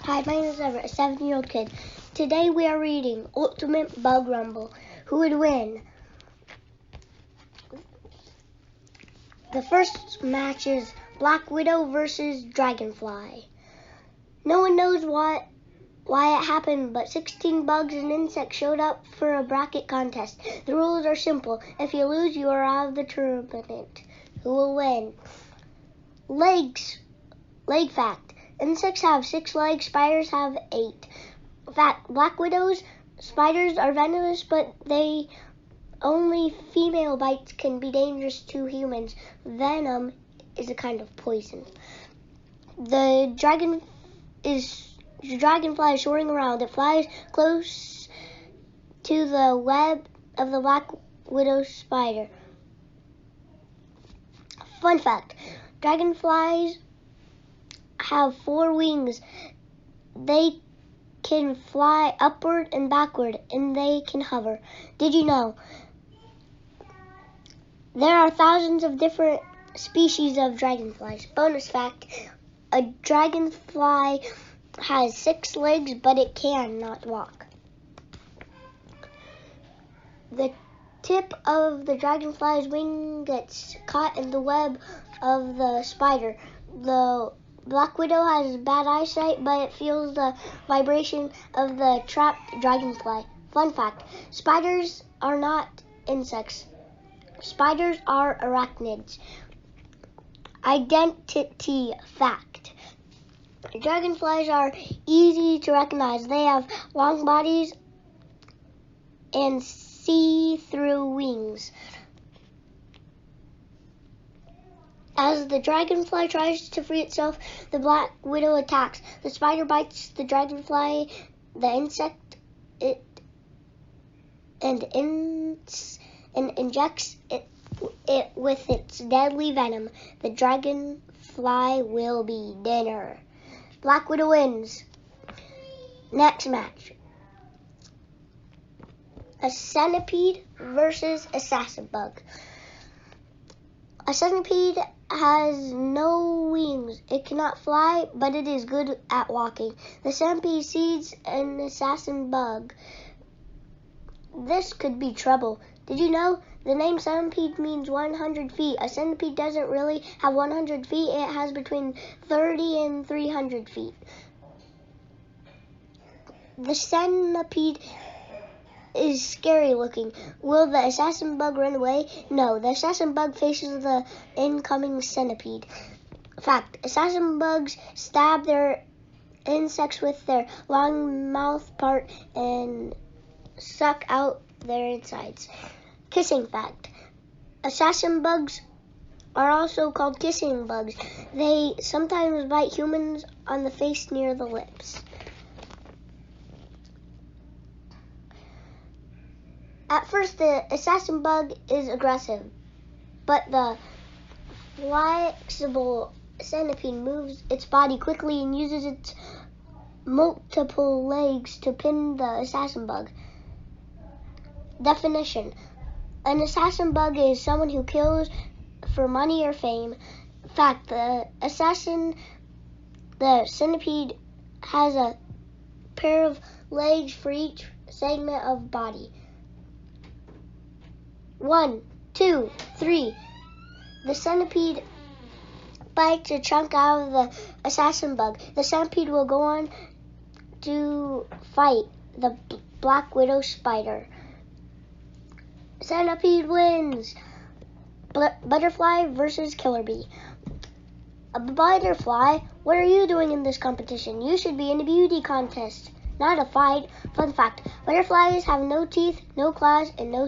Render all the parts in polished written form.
Hi, my name is Everett, a 7-year-old kid. Today we are reading Ultimate Bug Rumble. Who would win? The first match is Black Widow versus Dragonfly. No one knows why it happened, but 16 bugs and insects showed up for a bracket contest. The rules are simple. If you lose, you are out of the tournament. Who will win? Leg fact. Insects have 6 legs, spiders have 8. Fact, Black Widow's spiders are venomous, but only female bites can be dangerous to humans. Venom is a kind of poison. The dragonfly is soaring around. It flies close to the web of the Black Widow spider. Fun fact, dragonflies have 4 wings. They can fly upward and backward, and they can hover. Did you know? There are thousands of different species of dragonflies. Bonus fact, a dragonfly has 6 legs, but it cannot walk. The tip of the dragonfly's wing gets caught in the web of the spider. The Black Widow has bad eyesight, but it feels the vibration of the trapped dragonfly. Fun fact, spiders are not insects. Spiders are arachnids. Identity fact. Dragonflies are easy to recognize. They have long bodies and see-through wings. As the dragonfly tries to free itself, the Black Widow attacks. The spider bites the dragonfly, the insect, and injects it with its deadly venom. The dragonfly will be dinner. Black Widow wins. Next match. A centipede versus assassin bug. A centipede has no wings. It cannot fly, but it is good at walking. The centipede sees an assassin bug. This could be trouble. Did you know the name centipede means 100 feet? A centipede doesn't really have 100 feet. It has between 30 and 300 feet. The centipede is scary looking. Will the assassin bug run away? No, the assassin bug faces the incoming centipede. Fact, assassin bugs stab their insects with their long mouth part and suck out their insides. Kissing fact, assassin bugs are also called kissing bugs. They sometimes bite humans on the face near the lips. At first, the assassin bug is aggressive, but the flexible centipede moves its body quickly and uses its multiple legs to pin the assassin bug. Definition: an assassin bug is someone who kills for money or fame. Fact, the centipede has a pair of legs for each segment of body. 1, 2, 3. The centipede bites a chunk out of the assassin bug. The centipede will go on to fight the Black Widow spider. Centipede wins. Butterfly versus killer bee. A butterfly, what are you doing in this competition? You should be in a beauty contest, not a fight. Fun fact, butterflies have no teeth, no claws, and no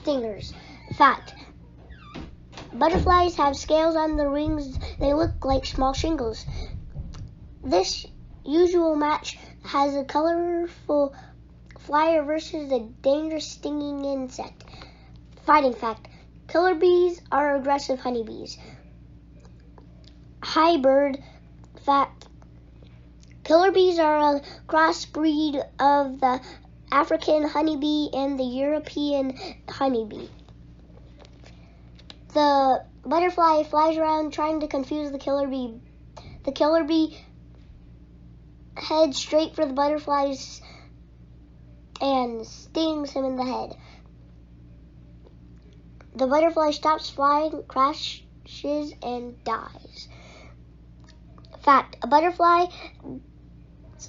stingers. Fact, butterflies have scales on their wings. They look like small shingles. This usual match has a colorful flyer versus a dangerous stinging insect. Fighting fact, killer bees are aggressive honeybees. Hybrid fact, killer bees are a crossbreed of the African honeybee and the European honeybee. The butterfly flies around trying to confuse the killer bee. The killer bee heads straight for the butterflies and stings him in the head. The butterfly stops flying, crashes, and dies. Fact: a butterfly's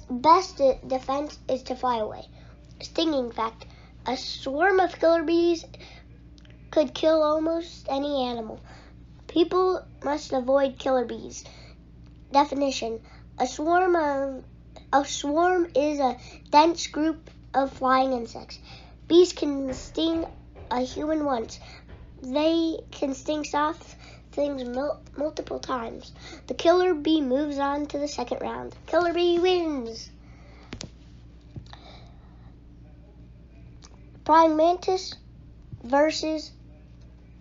best defense is to fly away. Stinging fact: a swarm of killer bees could kill almost any animal. People must avoid killer bees. Definition: a swarm is a dense group of flying insects. Bees can sting a human once. They can sting soft things multiple times. The killer bee moves on to the second round. Killer bee wins. Praying mantis versus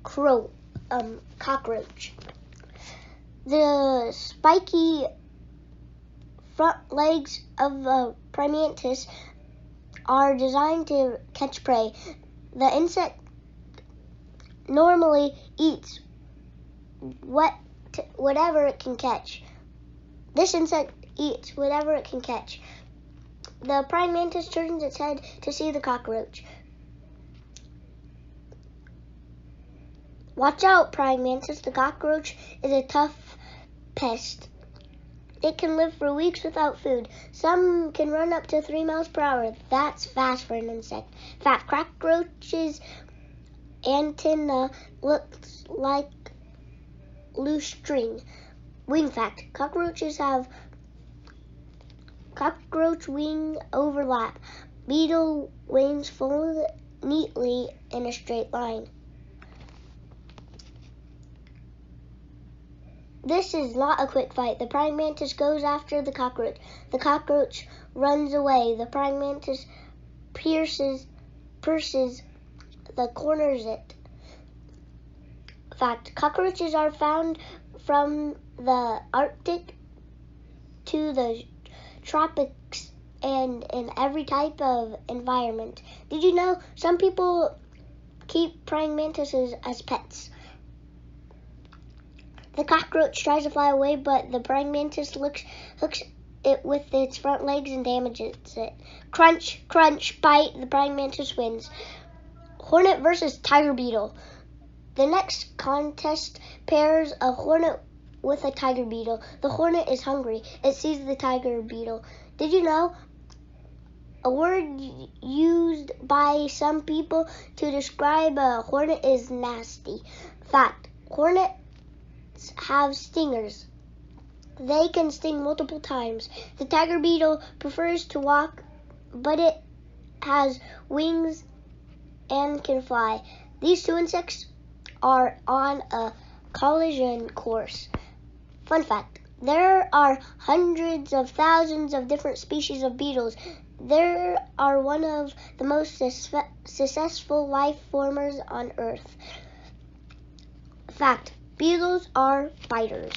cockroach. The spiky front legs of a praying mantis are designed to catch prey. The insect normally eats whatever it can catch. This insect eats whatever it can catch. The praying mantis turns its head to see the cockroach. Watch out, praying mantis. The cockroach is a tough pest. It can live for weeks without food. Some can run up to 3 miles per hour. That's fast for an insect. Fact: cockroaches' antenna looks like loose string. Wing fact: cockroaches have cockroach wing overlap. Beetle wings fold neatly in a straight line. This is not a quick fight. The praying mantis goes after the cockroach. The cockroach runs away. The praying mantis pierces the corners it. Fact: cockroaches are found from the Arctic to the tropics and in every type of environment. Did you know some people keep praying mantises as pets? The cockroach tries to fly away, but the praying mantis hooks it with its front legs and damages it. Crunch, crunch, bite. The praying mantis wins. Hornet versus tiger beetle. The next contest pairs a hornet with a tiger beetle. The hornet is hungry. It sees the tiger beetle. Did you know a word used by some people to describe a hornet is nasty? Fact: hornets have stingers. They can sting multiple times. The tiger beetle prefers to walk, but it has wings and can fly. These two insects are on a collision course. Fun fact: there are hundreds of thousands of different species of beetles. They are one of the most successful life formers on Earth. Fact: beetles are biters.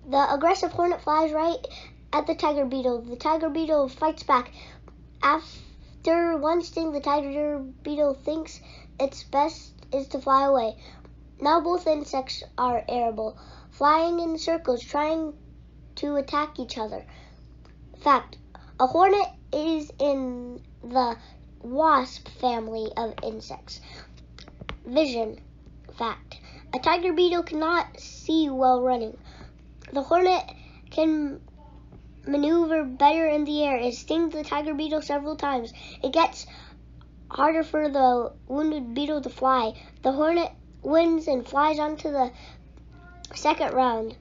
The aggressive hornet flies right at the tiger beetle. The tiger beetle fights back. After one sting, the tiger beetle thinks its best is to fly away. Now both insects are arable, flying in circles, trying to attack each other. Fact: a hornet is in the wasp family of insects. Vision fact: a tiger beetle cannot see while running. The hornet can maneuver better in the air. It stings the tiger beetle several times. It gets harder for the wounded beetle to fly. The hornet wins and flies on to the second round.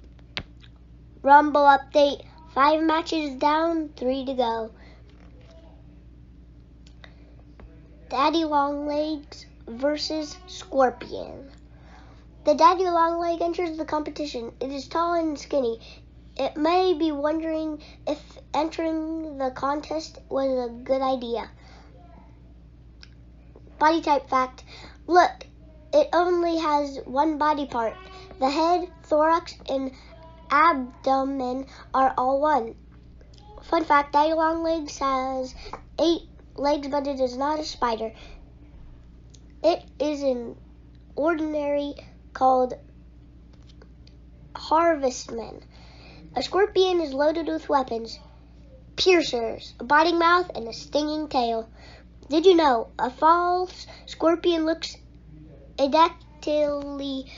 Rumble update: 5 matches down, 3 to go. Daddy Longlegs versus Scorpion. The daddy longleg enters the competition. It is tall and skinny. It may be wondering if entering the contest was a good idea. Body type fact: look, it only has one body part. The head, thorax, and abdomen are all one. Fun fact: daddy longlegs has 8 legs, but it is not a spider. It is an ordinary called harvestman. A scorpion is loaded with weapons, piercers, a biting mouth, and a stinging tail. Did you know a false scorpion looks exactly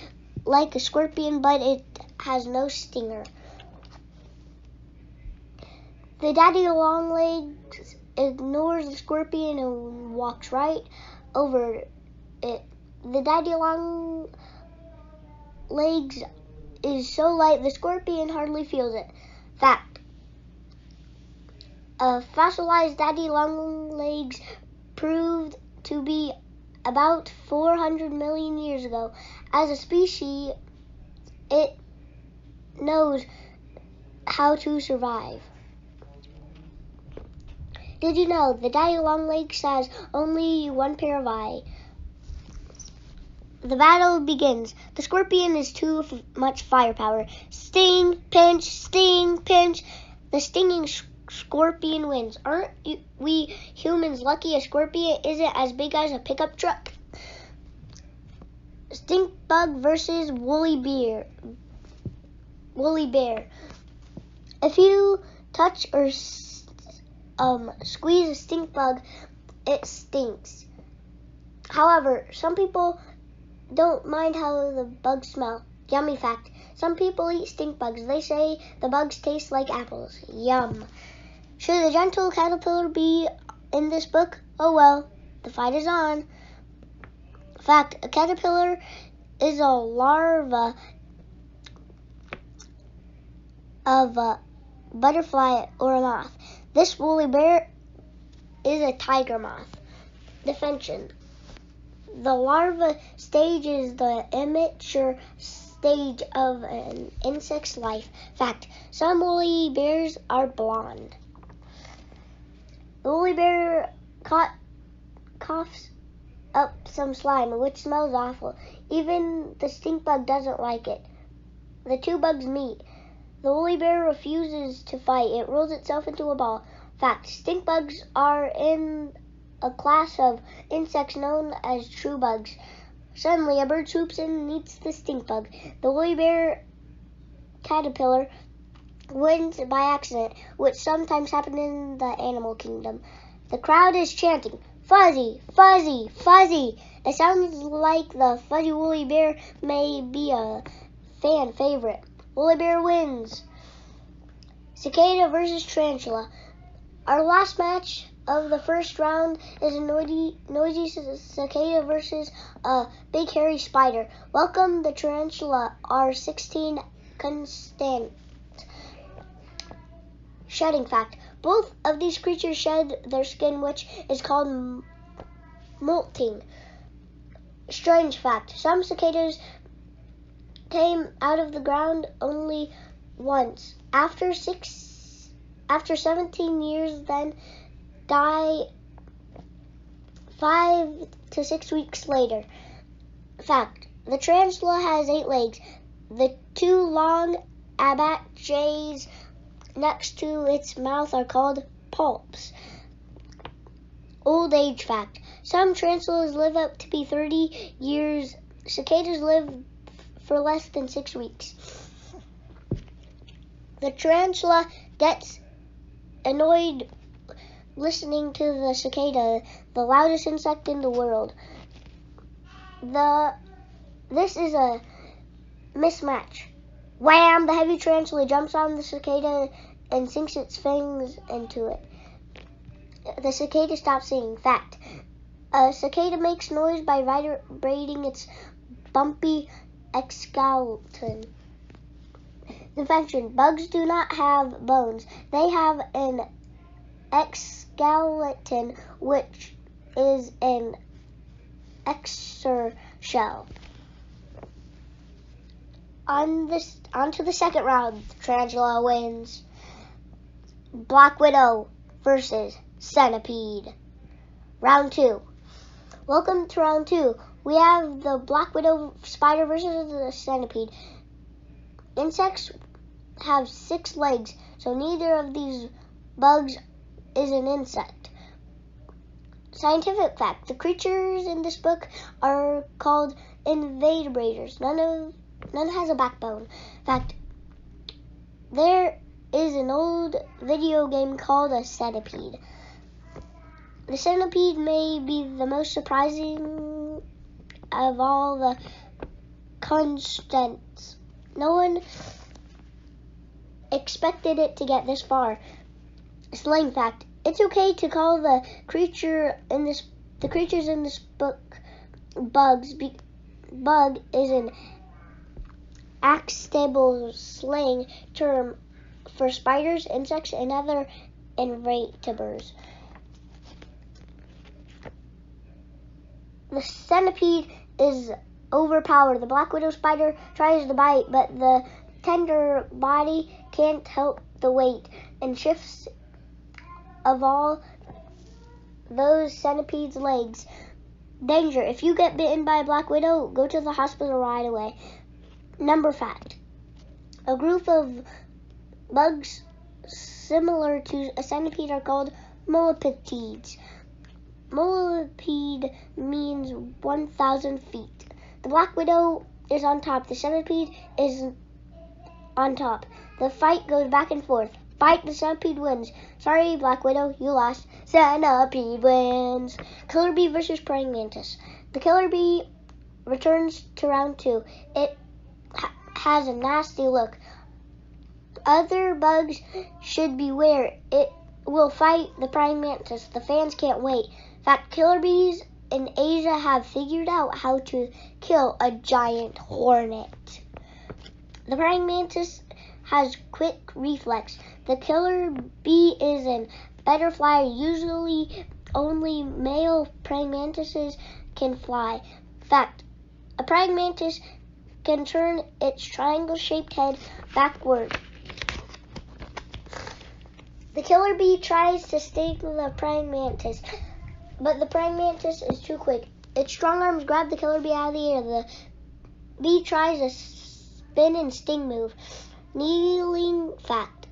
like a scorpion, but it has no stinger? The daddy longlegs ignores the scorpion and walks right over it. The daddy longlegs is so light the scorpion hardly feels it. Fact: a fossilized daddy longlegs proved to be about 400 million years ago. As a species, it knows how to survive. Did you know the daddy longlegs has only one pair of eyes? The battle begins. The scorpion is too much firepower. Sting, pinch, sting, pinch. The stinging scorpion wins. Aren't we humans lucky a scorpion isn't as big as a pickup truck? Stink bug versus woolly bear. If you touch or squeeze a stink bug, it stinks. However, some people don't mind how the bugs smell. Yummy fact: some people eat stink bugs. They say the bugs taste like apples. Yum. Should the gentle caterpillar be in this book? Oh well, the fight is on. Fact: a caterpillar is a larva of a butterfly or a moth. This woolly bear is a tiger moth. Definition: the larva stage is the immature stage of an insect's life. Fact: some woolly bears are blonde. The woolly bear coughs up some slime, which smells awful. Even the stink bug doesn't like it. The two bugs meet. The woolly bear refuses to fight. It rolls itself into a ball. Fact: stink bugs are in a class of insects known as true bugs. Suddenly, a bird swoops in and eats the stink bug. The woolly bear caterpillar wins by accident, which sometimes happens in the animal kingdom. The crowd is chanting, "Fuzzy, fuzzy, fuzzy." It sounds like the fuzzy woolly bear may be a fan favorite. Woolly bear wins. Cicada versus tarantula. Our last match of the first round is a noisy cicada versus a big hairy spider. Welcome the tarantula, R16 constant. Shedding fact: both of these creatures shed their skin, which is called molting. Strange fact: some cicadas came out of the ground only once. After 17 years, then die 5 to 6 weeks later. Fact: the tarantula has 8 legs. The 2 long abaches next to its mouth are called palps. Old age fact: some tarantulas live up to be 30 years. Cicadas live for less than 6 weeks. The tarantula gets annoyed listening to the cicada, the loudest insect in the world. This is a mismatch. Wham! The heavy tarantula jumps on the cicada and sinks its fangs into it. The cicada stops singing. Fact: a cicada makes noise by vibrating its bumpy exoskeleton. Definition: bugs do not have bones. They have an exoskeleton, which is an exoshell. On to the second round. The tarantula wins. Black Widow versus Centipede. Round 2. Welcome to round 2. We have the Black Widow spider versus the centipede. Insects have 6 legs, so neither of these bugs is an insect. Scientific fact: the creatures in this book are called invertebrates. None has a backbone. Fact: There is an old video game called a centipede. The centipede may be the most surprising of all the constants. No one expected it to get this far. Slang fact: it's okay to call the creatures in this book bugs. Bug is an acceptable slang term for spiders, insects, and other invertebrates. The centipede is overpowered. The black widow spider tries to bite, but the tender body can't help the weight and shifts of all those centipede's legs. Danger: if you get bitten by a black widow, go to the hospital right away. Number fact: a group of bugs similar to a centipede are called millipedes. Millipede means 1,000 feet. The black widow is on top. The centipede is on top. The fight goes back and forth. Bite, the centipede wins. Sorry, black widow, you lost. Centipede wins. Killer bee versus praying mantis. The killer bee returns to round 2. It has a nasty look. Other bugs should beware. It will fight the praying mantis. The fans can't wait. In fact, killer bees in Asia have figured out how to kill a giant hornet. The praying mantis has quick reflex. The killer bee is a better flyer. Usually only male praying mantises can fly. In fact, a praying mantis can turn its triangle-shaped head backward. The killer bee tries to sting the praying mantis, but the praying mantis is too quick. Its strong arms grab the killer bee out of the air. The bee tries a spin and sting move. Kneeling fact: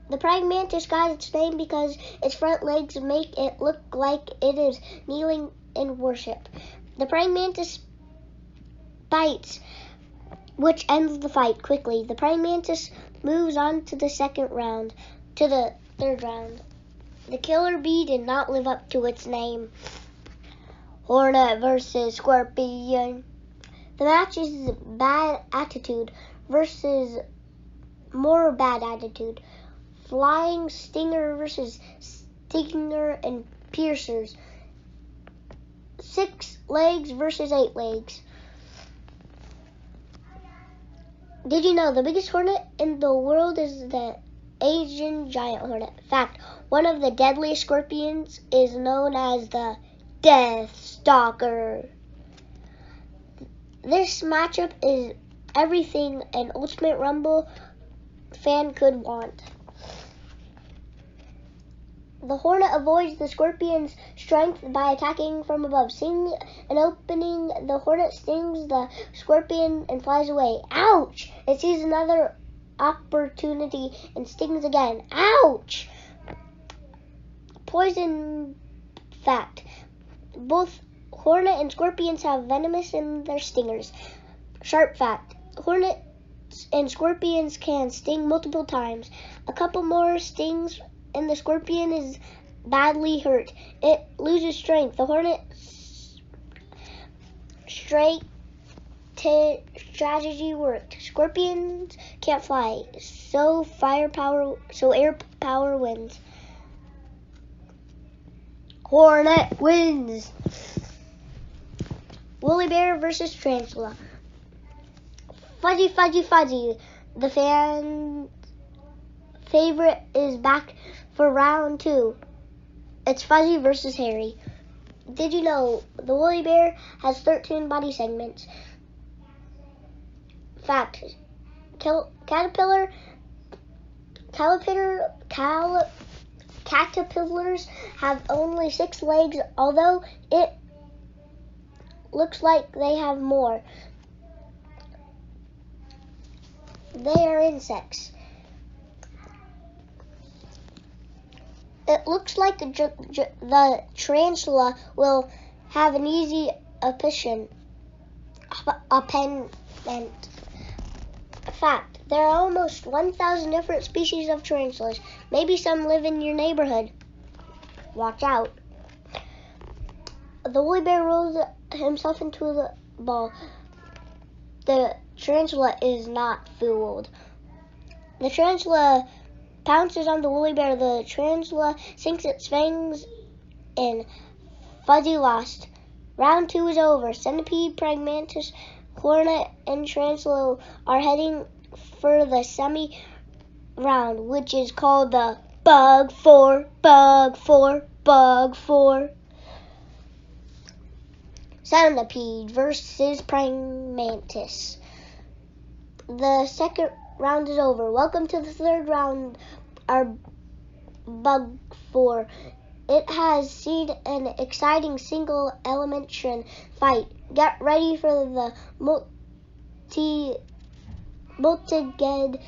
the praying mantis got its name because its front legs make it look like it is kneeling in worship. The praying mantis bites, which ends the fight quickly. The praying mantis moves on to the third round. The killer bee did not live up to its name. Hornet versus scorpion. The match is bad attitude versus more bad attitude. Flying stinger versus stinger and piercers. 6 legs versus 8 legs. Did you know the biggest hornet in the world is the Asian giant hornet? Fact: one of the deadliest scorpions is known as the Death Stalker. This matchup is everything an Ultimate Rumble fan could want. The hornet avoids the scorpion's strength by attacking from above. Seeing an opening, the hornet stings the scorpion and flies away. Ouch! It sees another opportunity and stings again. Ouch! Poison fact: both hornet and scorpions have venomous in their stingers. Sharp fact: hornets and scorpions can sting multiple times. A couple more stings and the scorpion is badly hurt. It loses strength. The hornet's strategy worked. Scorpions can't fly, so air power wins. Hornet wins. Woolly bear versus tarantula. Fuzzy, fuzzy, fuzzy. The fan favorite is back for round 2. It's Fuzzy versus Hairy. Did you know the woolly bear has 13 body segments? Fact: caterpillars have only 6 legs, although it looks like they have more. They are insects. It looks like the tarantula will have an easy appendant. Fact: There are almost 1,000 different species of tarantulas. Maybe some live in your neighborhood. Watch out. The woolly bear rolls himself into the ball. The tarantula is not fooled. The tarantula pounces on the woolly bear. The tarantula sinks its fangs in. Fuzzy lost. Round 2 is over. Centipede, praying-mantis, hornet, and tarantula are heading for the semi-round, which is called the Bug 4. Centipede versus praying mantis. The second round is over. Welcome to the third round, our Bug 4. It has seen an exciting single elimination fight. Get ready for the multi-headed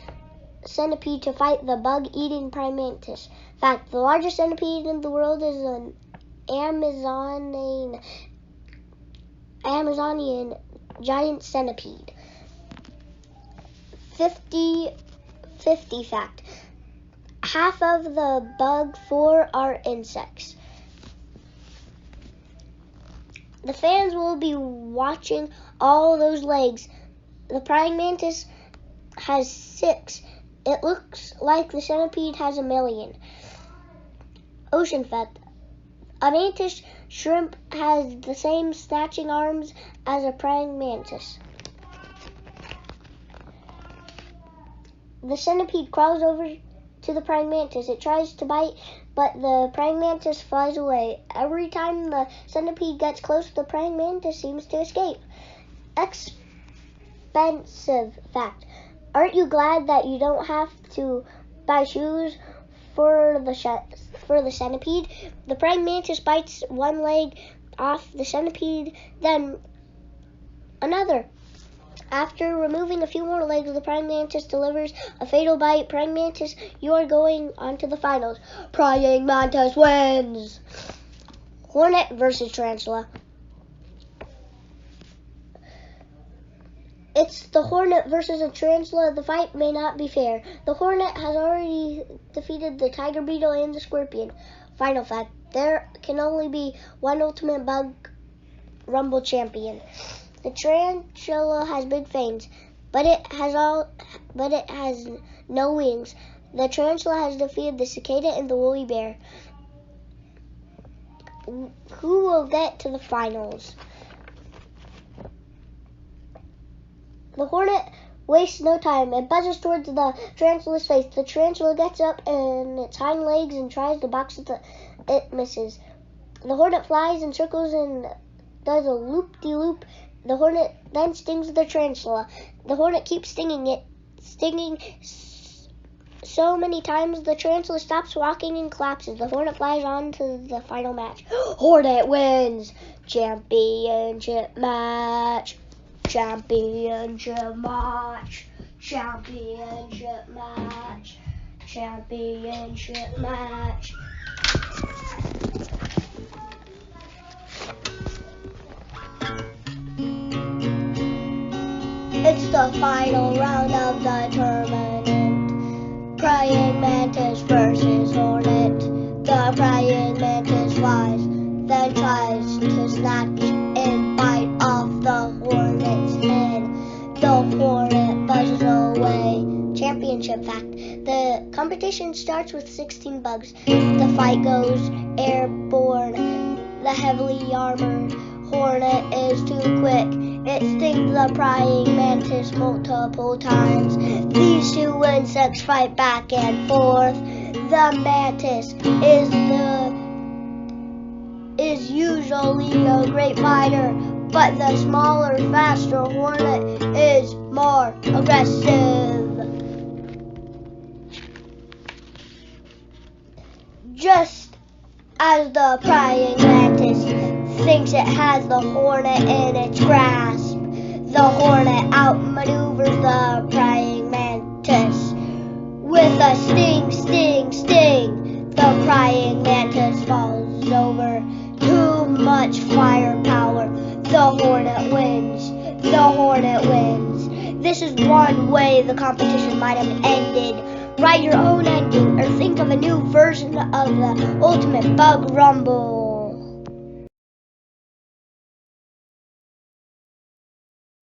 centipede to fight the bug-eating praying mantis. Fact: the largest centipede in the world is an Amazonian giant centipede. 50-50 fact: half of the Bug 4 are insects. The fans will be watching all those legs. The praying mantis has 6. It looks like the centipede has 1 million. Ocean fact: a mantis shrimp has the same snatching arms as a praying mantis. The centipede crawls over to the praying mantis. It tries to bite, but the praying mantis flies away. Every time the centipede gets close, the praying mantis seems to escape. Expensive fact: aren't you glad that you don't have to buy shoes for the centipede? The praying mantis bites one leg off the centipede, then another. After removing a few more legs, the praying mantis delivers a fatal bite. Praying mantis, you are going on to the finals. Praying mantis wins. Hornet versus tarantula. It's the hornet versus a tarantula. The fight may not be fair. The hornet has already defeated the tiger beetle and the scorpion. Final fact: there can only be one ultimate bug rumble champion. The tarantula has big fangs, but it has no wings. The tarantula has defeated the cicada and the woolly bear. Who will get to the finals? The hornet wastes no time. It buzzes towards the tarantula's face. The tarantula gets up on its hind legs and tries to box it. It misses. The hornet flies in circles and does a loop-de-loop. The hornet then stings the tarantula. The hornet keeps stinging so many times the tarantula stops walking and collapses. The hornet flies on to the final match. Hornet wins. Championship match. Championship match. Championship match. Championship match. It's the final round of the tournament. Praying mantis versus hornet. The praying mantis flies, then tries to snatch and bite off the hornet's head. The hornet buzzes away. Championship fact: the competition starts with 16 bugs. The fight goes airborne. The heavily armored hornet is too quick. It stings the praying mantis multiple times. These two insects fight back and forth. The mantis is usually a great fighter, but the smaller, faster hornet is more aggressive. Just as the praying mantis thinks it has the hornet in its grasp, the hornet outmaneuvers the praying mantis. With a sting, sting, sting, the praying mantis falls over. Too much firepower. The hornet wins. The hornet wins. This is one way way the competition might have ended. Write your own ending or think of a new version of the ultimate Bug Rumble.